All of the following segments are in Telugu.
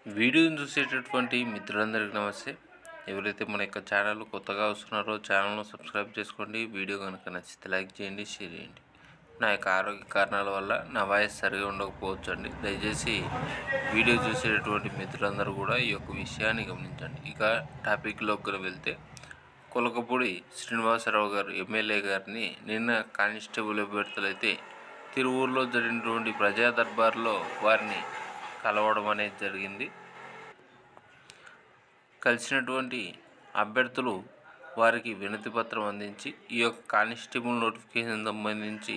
వీడియోని చూసేటటువంటి మిత్రులందరికీ నమస్తే. ఎవరైతే మన యొక్క ఛానల్ కొత్తగా వస్తున్నారో ఛానల్ను సబ్స్క్రైబ్ చేసుకోండి. వీడియో కనుక నచ్చితే లైక్ చేయండి, షేర్ చేయండి. నా యొక్క ఆరోగ్య కారణాల వల్ల నా వాయిస్ సరిగా ఉండకపోవచ్చు అండి. దయచేసి వీడియో చూసేటటువంటి మిత్రులందరూ కూడా ఈ యొక్క విషయాన్ని గమనించండి. ఇక టాపిక్లోకి వెళ్తే, కొలకపూడి శ్రీనివాసరావు గారు ఎమ్మెల్యే గారిని నిన్న కానిస్టేబుల్ అభ్యర్థులైతే తిరువూరులో జరిగినటువంటి ప్రజా దర్బార్లో వారిని కలవడం అనేది జరిగింది. కలిసినటువంటి అభ్యర్థులు వారికి వినతి పత్రం అందించి ఈ యొక్క కానిస్టేబుల్ నోటిఫికేషన్ సంబంధించి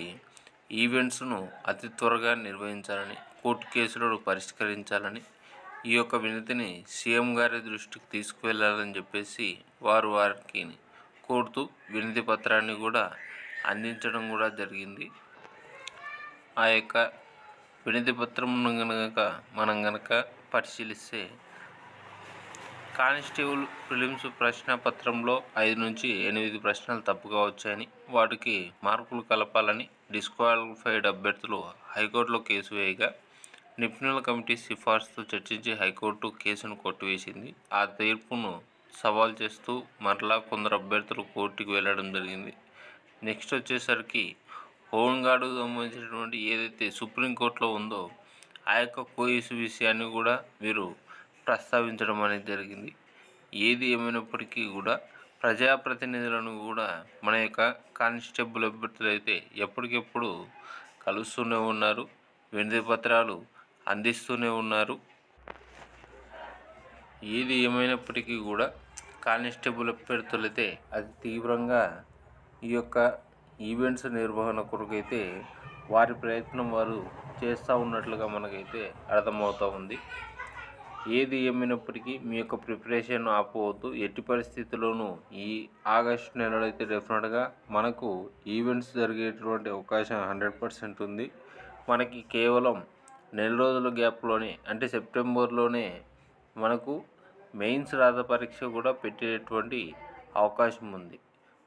ఈవెంట్స్ను అతి త్వరగా నిర్వహించాలని, కోర్టు కేసులను పరిష్కరించాలని, ఈ యొక్క వినతిని సీఎం గారి దృష్టికి తీసుకువెళ్ళాలని చెప్పేసి వారికి కోరుతూ వినతి పత్రాన్ని కూడా అందించడం కూడా జరిగింది. ఆ యొక్క వినతి పత్రం మనం గనక పరిశీలిస్తే, కానిస్టేబుల్ ప్రిలిమ్స్ ప్రశ్న పత్రంలో 5 నుంచి 8 ప్రశ్నలు తప్పుగా వచ్చాయని, వాటికి మార్కులు కలపాలని డిస్క్వాలిఫైడ్ అభ్యర్థులు హైకోర్టులో కేసు వేయగా, నిపుణుల కమిటీ సిఫార్సుతో చర్చించి హైకోర్టు కేసును కొట్టివేసింది. ఆ తీర్పును సవాల్ చేస్తూ మరలా కొందరు అభ్యర్థులు కోర్టుకు వెళ్ళడం జరిగింది. నెక్స్ట్ వచ్చేసరికి హోంగార్డుకు సంబంధించినటువంటి ఏదైతే సుప్రీంకోర్టులో ఉందో ఆ యొక్క కోయిస్ విషయాన్ని కూడా వీరు ప్రస్తావించడం అనేది జరిగింది. ఏది ఏమైనప్పటికీ కూడా ప్రజాప్రతినిధులను కూడా మన యొక్క కానిస్టేబుల్ అభ్యర్థులు అయితే ఎప్పటికెప్పుడు కలుస్తూనే ఉన్నారు, వినతి పత్రాలు అందిస్తూనే ఉన్నారు. ఏది ఏమైనప్పటికీ కూడా కానిస్టేబుల్ అభ్యర్థులైతే అతి తీవ్రంగా ఈ యొక్క ఈవెంట్స్ నిర్వహణ కొరకైతే వారి ప్రయత్నం వారు చేస్తూ ఉన్నట్లుగా మనకైతే అర్థమవుతూ ఉంది. ఏది ఏమైనప్పటికీ మీ యొక్క ప్రిపరేషన్ ఆపవద్దు. ఎట్టి పరిస్థితుల్లోనూ ఈ ఆగస్టు నెలలో అయితే డెఫినెట్గా మనకు ఈవెంట్స్ జరిగేటువంటి అవకాశం 100% ఉంది. మనకి కేవలం నెల రోజుల గ్యాప్లోనే, అంటే సెప్టెంబర్లోనే మనకు మెయిన్స్ రాత పరీక్ష కూడా పెట్టేటువంటి అవకాశం ఉంది.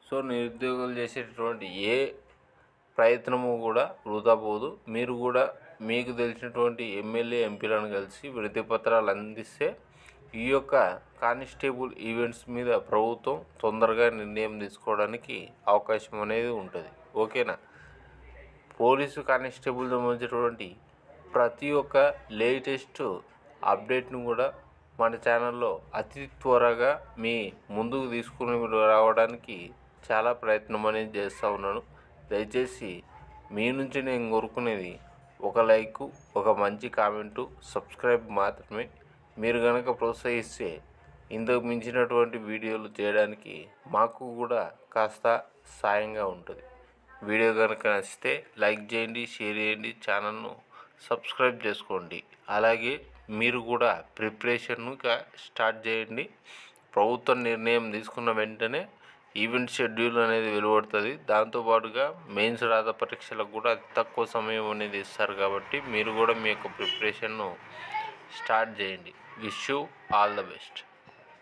సో నిరుద్యోగులు చేసేటటువంటి ఏ ప్రయత్నము కూడా వృధా పోదు. మీరు కూడా మీకు తెలిసినటువంటి ఎమ్మెల్యే ఎంపీలను కలిసి వినతి పత్రాలు అందిస్తే ఈ యొక్క కానిస్టేబుల్ ఈవెంట్స్ మీద ప్రభుత్వం తొందరగా నిర్ణయం తీసుకోవడానికి అవకాశం అనేది ఉంటుంది. ఓకేనా? పోలీసు కానిస్టేబుల్ సంబంధించినటువంటి ప్రతి ఒక్క లేటెస్ట్ అప్డేట్ను కూడా మన ఛానల్లో అతి త్వరగా మీ ముందుకు తీసుకుని రావడానికి చాలా ప్రయత్నం అనేది చేస్తూ ఉన్నాను. దయచేసి మీ నుంచి నేను కోరుకునేది ఒక లైకు, ఒక మంచి కామెంటు, సబ్స్క్రైబ్ మాత్రమే. మీరు కనుక ప్రోత్సహిస్తే ఇంతకు మించినటువంటి వీడియోలు చేయడానికి మాకు కూడా కాస్త సాయంగా ఉంటుంది. వీడియో కనుక నచ్చితే లైక్ చేయండి, షేర్ చేయండి, ఛానల్ను సబ్స్క్రైబ్ చేసుకోండి. అలాగే మీరు కూడా ప్రిపరేషన్ను స్టార్ట్ చేయండి. ప్రభుత్వం నిర్ణయం తీసుకున్న వెంటనే ఈవెంట్ షెడ్యూల్ అనేది వెలువడుతుంది. దాంతోపాటుగా మెయిన్స్ రాత పరీక్షలకు కూడా అతి తక్కువ సమయం అనేది ఇస్తారు. కాబట్టి మీరు కూడా మీ యొక్క ప్రిపరేషన్ను స్టార్ట్ చేయండి. Wish you all the best.